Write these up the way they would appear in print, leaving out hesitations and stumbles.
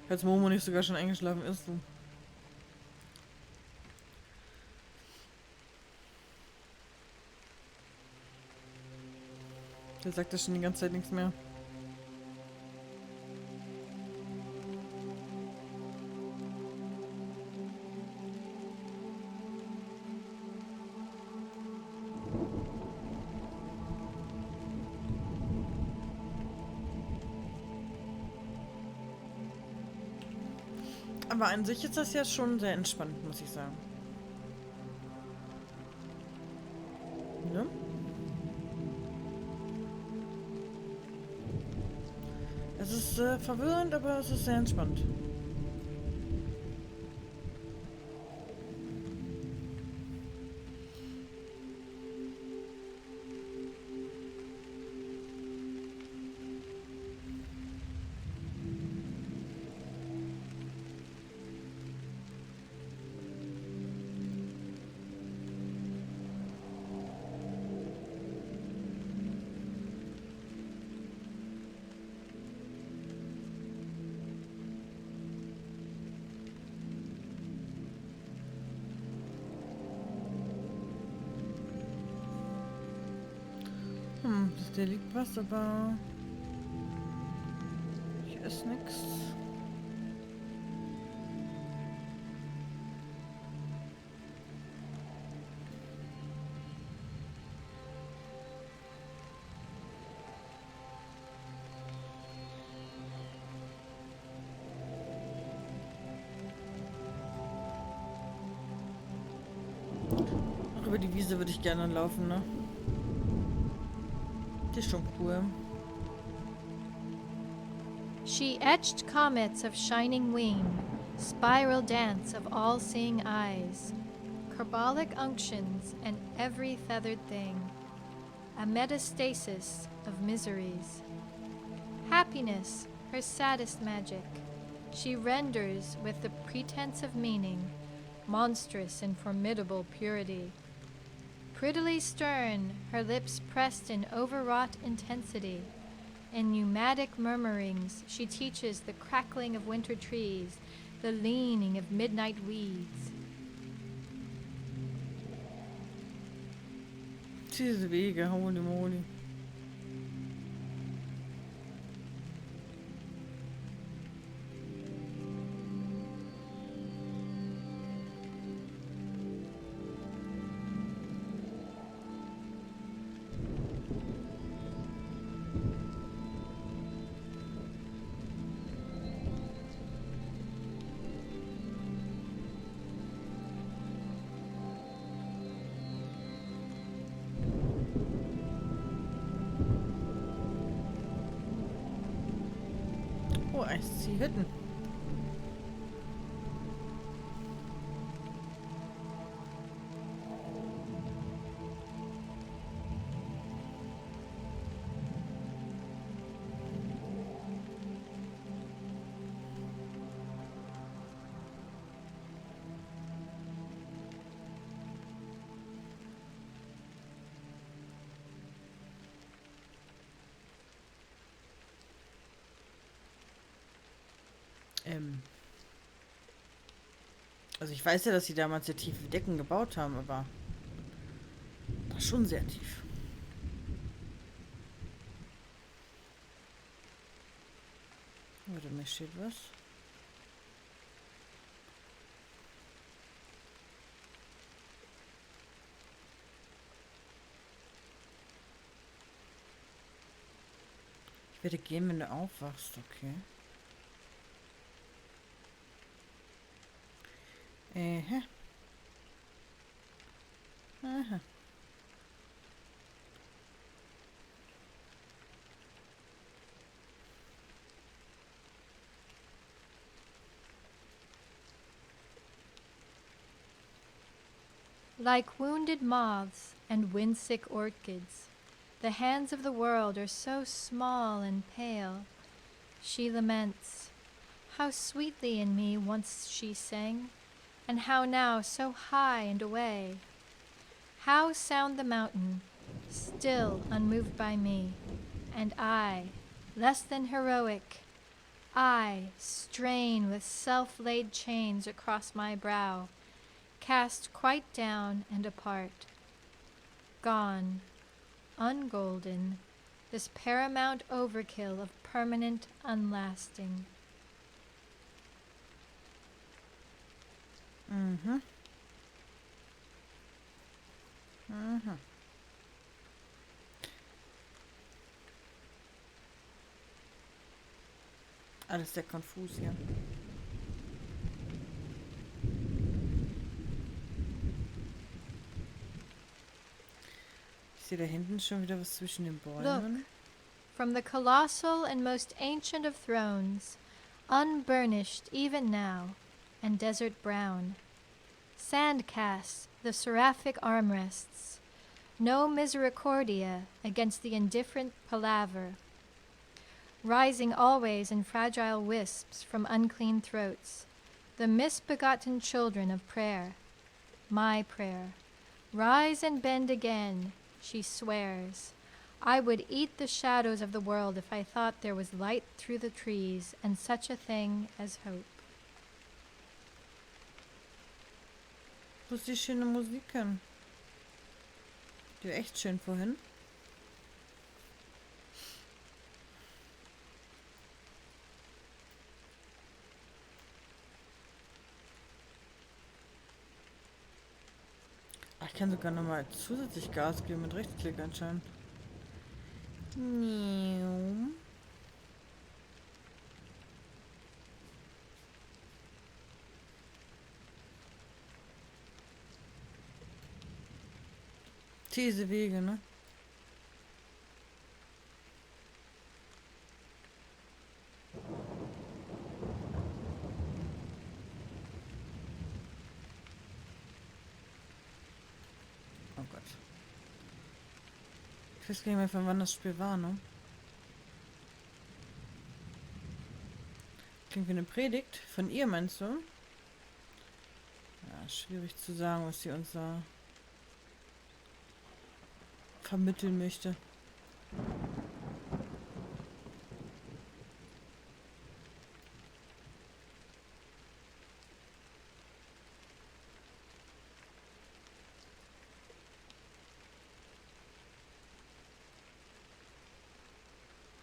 Als Momo nicht sogar schon eingeschlafen ist, du. Der sagt ja schon die ganze Zeit nichts mehr. Aber an sich ist das ja schon sehr entspannt, muss ich sagen. Ne? Es ist verwirrend, aber es ist sehr entspannt. Da liegt was, aber hier ist nix. Auch über die Wiese würde ich gerne laufen, ne? Die ist schon cool. She etched comets of shining wing, spiral dance of all-seeing eyes, carbolic unctions and every feathered thing, a metastasis of miseries. Happiness, her saddest magic, she renders with the pretense of meaning, monstrous and formidable purity. Prettily stern, her lips pressed in overwrought intensity. In pneumatic murmurings, she teaches the crackling of winter trees, the leaning of midnight weeds. Diese Wege, holy moly. Oh, ich sehe Hütten. Also ich weiß ja, dass sie damals sehr tiefe Decken gebaut haben, aber das ist schon sehr tief. Warte, mir steht was. Ich werde gehen, wenn du aufwachst, okay. Aha. Like wounded moths and wind-sick orchids, the hands of the world are so small and pale. She laments, how sweetly in me once she sang, and how now so high and away. How sound the mountain, still unmoved by me, and I, less than heroic, I strain with self-laid chains across my brow, cast quite down and apart. Gone, ungolden, this paramount overkill of permanent unlasting. Mhm. Mhm. Alles sehr konfus hier. Ich sehe da hinten schon wieder was zwischen den Bäumen. From the colossal and most ancient of thrones, unburnished even now, and desert brown, sand casts the seraphic armrests, no misericordia against the indifferent palaver, rising always in fragile wisps from unclean throats, the misbegotten children of prayer, my prayer. Rise and bend again, she swears. I would eat the shadows of the world if I thought there was light through the trees and such a thing as hope. Wo ist die schöne Musik hin? Die war echt schön vorhin. Ach, ich kann sogar nochmal zusätzlich Gas geben mit Rechtsklick anscheinend. Niu. Diese Wege, ne? Oh Gott. Ich weiß gar nicht mehr, von wann das Spiel war, ne? Klingt wie eine Predigt. Von ihr, meinst du? Ja, schwierig zu sagen, was sie uns da vermitteln möchte.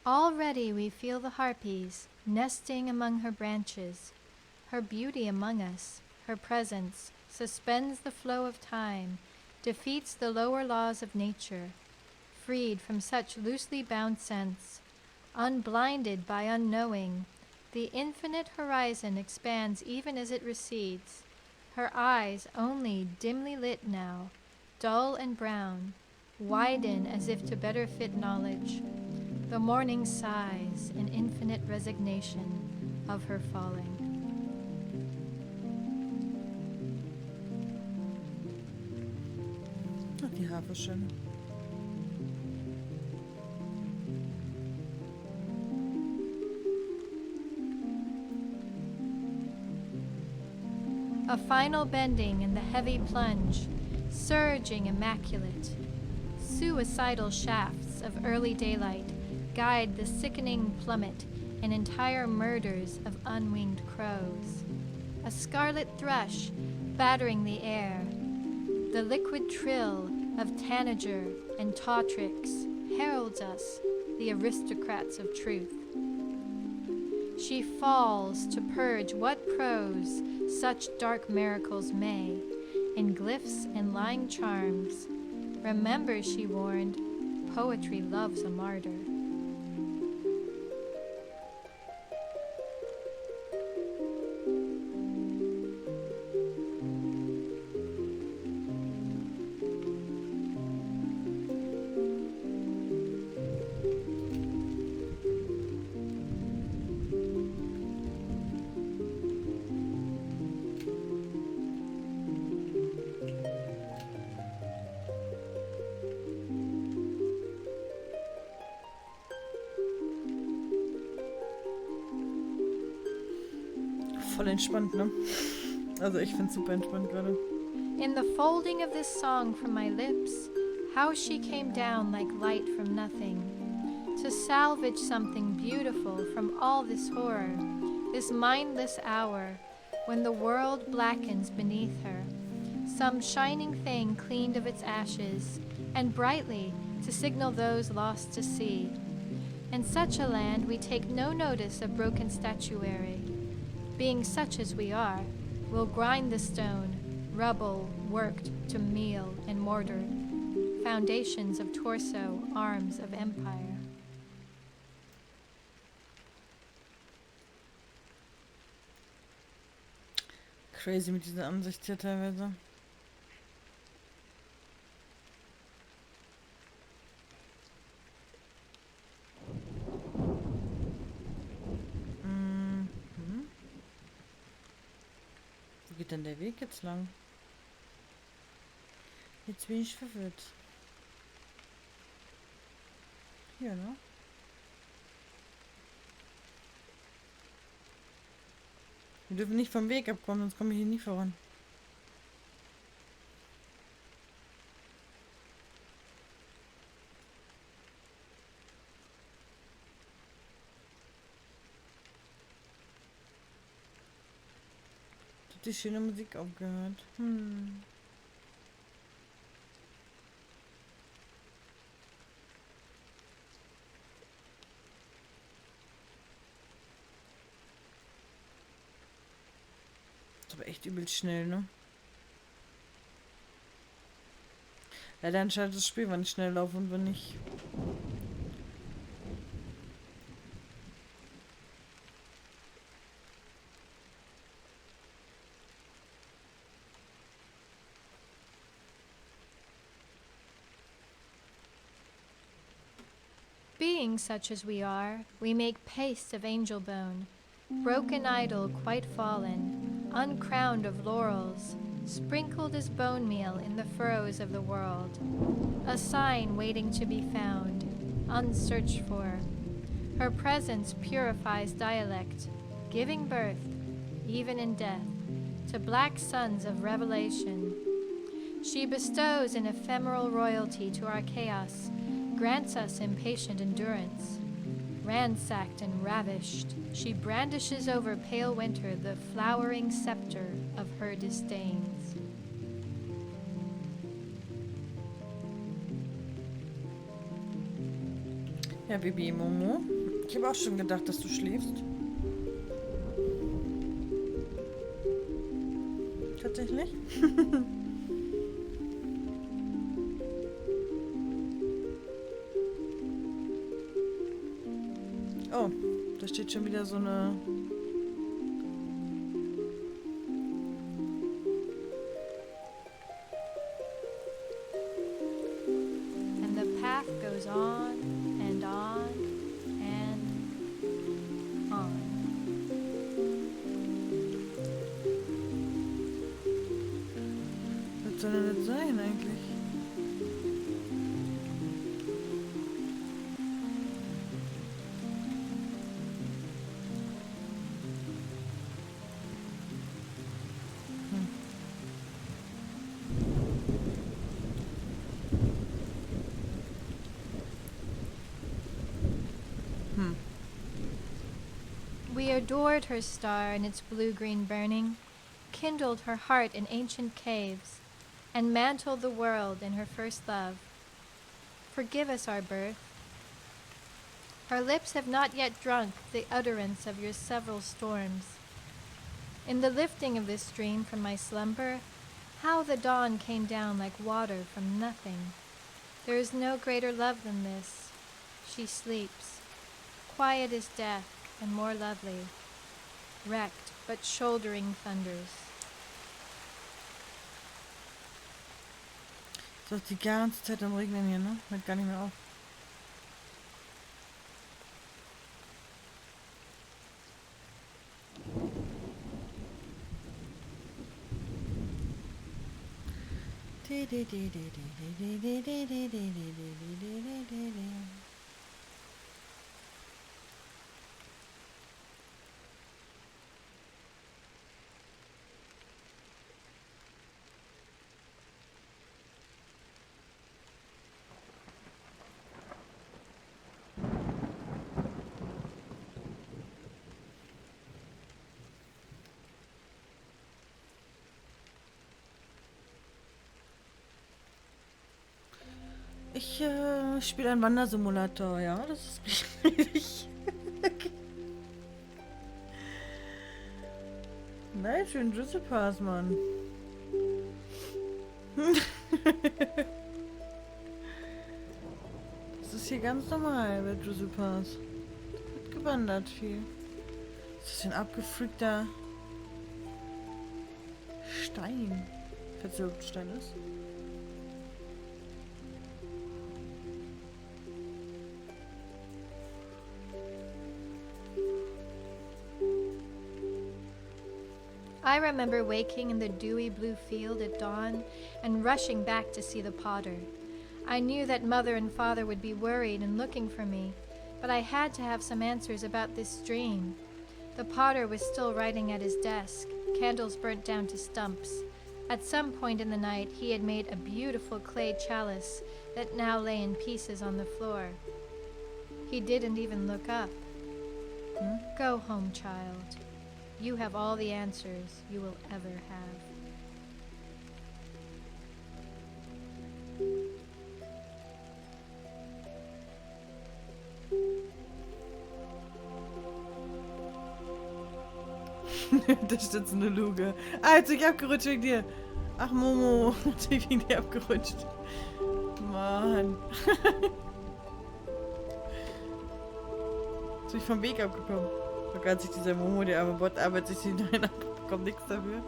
Already we feel the harpies nesting among her branches. Her beauty among us, her presence, suspends the flow of time, defeats the lower laws of nature. Freed from such loosely bound sense, unblinded by unknowing, the infinite horizon expands even as it recedes. Her eyes only dimly lit now, dull and brown, widen as if to better fit knowledge. The morning sighs in infinite resignation of her falling. Ach, die Harfe schön. A final bending in the heavy plunge, surging immaculate. Suicidal shafts of early daylight guide the sickening plummet in entire murders of unwinged crows. A scarlet thrush battering the air. The liquid trill of tanager and tautrix heralds us, the aristocrats of truth. She falls to purge what prose such dark miracles may, in glyphs and lying charms. Remember, she warned, poetry loves a martyr. Voll entspannt, ne? Also ich find's super entspannt gerade. In the folding of this song from my lips, how she came down like light from nothing, to salvage something beautiful from all this horror, this mindless hour when the world blackens beneath her, some shining thing cleaned of its ashes, and brightly to signal those lost to sea. In such a land we take no notice of broken statuary. Being such as we are, we'll grind the stone, rubble worked to meal and mortar, foundations of torso, arms of empire. Crazy mit dieser Ansicht hier teilweise. Wo geht denn der Weg jetzt lang? Jetzt bin ich verwirrt. Hier, ne? Wir dürfen nicht vom Weg abkommen, sonst komme ich hier nie voran. Hat die schöne Musik aufgehört. Aber echt übel schnell, ne? Leider entscheidet das Spiel, wann ich schnell laufe und wann nicht. Being such as we are, we make paste of angel bone, broken idol quite fallen, uncrowned of laurels, sprinkled as bone meal in the furrows of the world, a sign waiting to be found, unsearched for. Her presence purifies dialect, giving birth, even in death, to black sons of revelation. She bestows an ephemeral royalty to our chaos, grants us impatient endurance. Ransacked and ravished, she brandishes over pale winter the flowering scepter of her disdains. Ja, Baby Momo. Ich habe auch schon gedacht, dass du schläfst. Tatsächlich. Oh, da steht schon wieder so eine... And the path goes on and on and on. Was soll denn das sein eigentlich? We adored her star in its blue-green burning, kindled her heart in ancient caves, and mantled the world in her first love. Forgive us our birth. Our lips have not yet drunk the utterance of your several storms. In the lifting of this stream from my slumber, how the dawn came down like water from nothing. There is no greater love than this. She sleeps, quiet as death, and more lovely, wrecked but shouldering thunders. Es ist die ganze Zeit am Regnen hier, ne? Hört gar nicht mehr auf. Ich spiele einen Wandersimulator, ja, das ist richtig. Nein, schön Drizzlepath, Mann. Das ist hier ganz normal bei Drizzlepath. Wird gewandert viel. Das ist ein abgefreakter Stein. Falls der Stein ist. I remember waking in the dewy blue field at dawn and rushing back to see the potter. I knew that Mother and Father would be worried and looking for me, but I had to have some answers about this dream. The potter was still writing at his desk, candles burnt down to stumps. At some point in the night, he had made a beautiful clay chalice that now lay in pieces on the floor. He didn't even look up. Go home, child. You have all the answers you will ever have. Da steht eine Luga. Ah, jetzt bin ich abgerutscht wegen dir. Ach, Momo. Jetzt bin ich wegen dir abgerutscht. Mann. Jetzt bin ich vom Weg abgekommen. Da kann sich dieser Momo, der arme Bot, arbeitet sich hinein ab. Bekommt nichts dafür.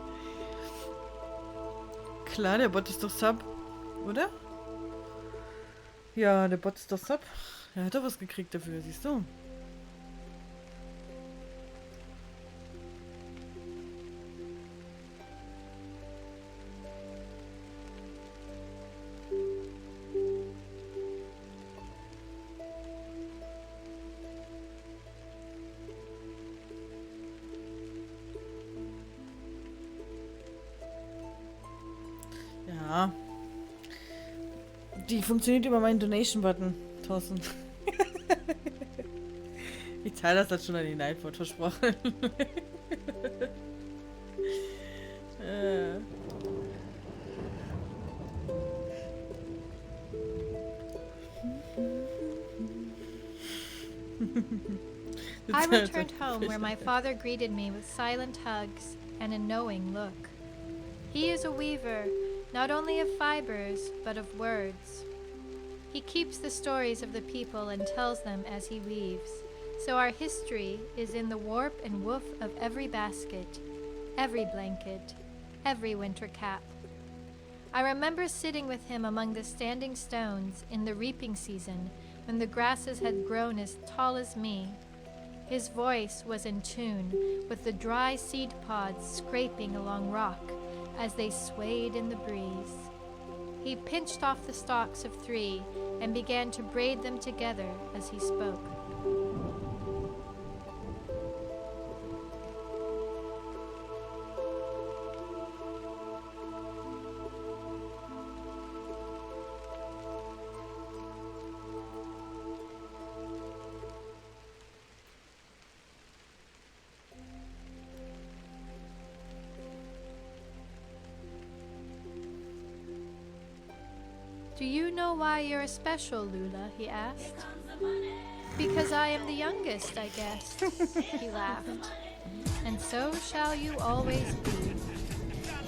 Klar, der Bot ist doch Sub. Oder? Ja, der Bot ist doch Sub. Er hat doch was gekriegt dafür, siehst du? Ja. Die funktioniert über meinen Donation-Button, Thorsten. Ich zahle das schon an die Nightbot, versprochen. I returned home where my father greeted me with silent hugs and a knowing look. He is a weaver, not only of fibers, but of words. He keeps the stories of the people and tells them as he weaves, so our history is in the warp and woof of every basket, every blanket, every winter cap. I remember sitting with him among the standing stones in the reaping season when the grasses had grown as tall as me. His voice was in tune with the dry seed pods scraping along rock as they swayed in the breeze. He pinched off the stalks of 3 and began to braid them together as he spoke. Do you know why you're special, Lula? He asked. Because I am the youngest, I guess. He laughed. And so shall you always be.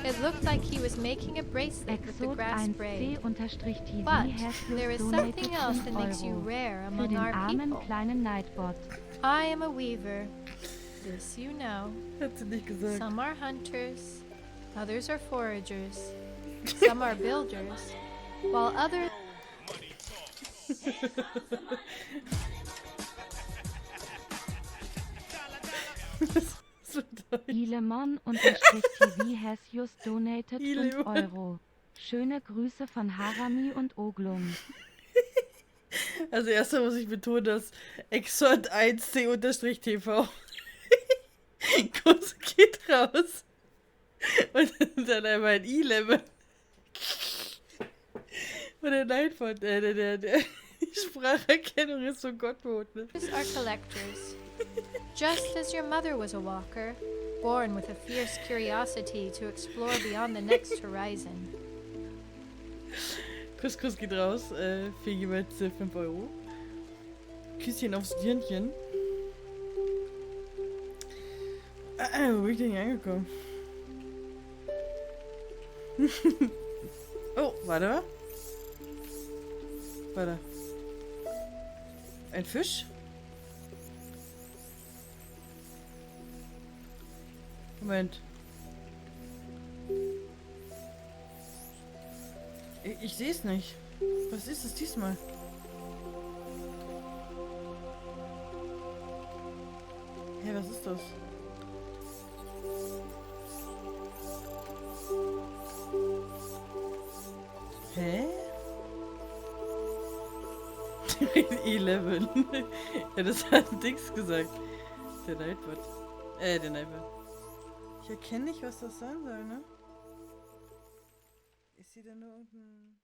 It looked like he was making a bracelet with the grass braid. But there is something else that makes you rare among our people. I am a weaver. This you know. Some are hunters, others are foragers, some are builders, while others... Ilemon_TV has just donated 5 Euro. Schöne Grüße von Harami und Oglum. Also erstmal muss ich betonen, dass Exot1C_TV Kurs geht raus. Und dann einmal ein I-Level. Und der Nightbot, die Spracherkennung ist so Gottmut, ne? These are collectors. Just as your mother was a walker, born with a fierce curiosity to explore beyond the next horizon. Kuss geht raus. Für jeweils 5 Euro. Küsschen aufs Dirnchen. Wo bin ich denn hier angekommen? Oh, warte. Warte. Ein Fisch? Moment. Ich sehe es nicht. Was ist es diesmal? Hä, was ist das? Hä? 11. Ja, das hat nix gesagt. Der Nightbot. Der Nightbot. Ich erkenne nicht, was das sein soll, ne? Ist sie denn nur unten...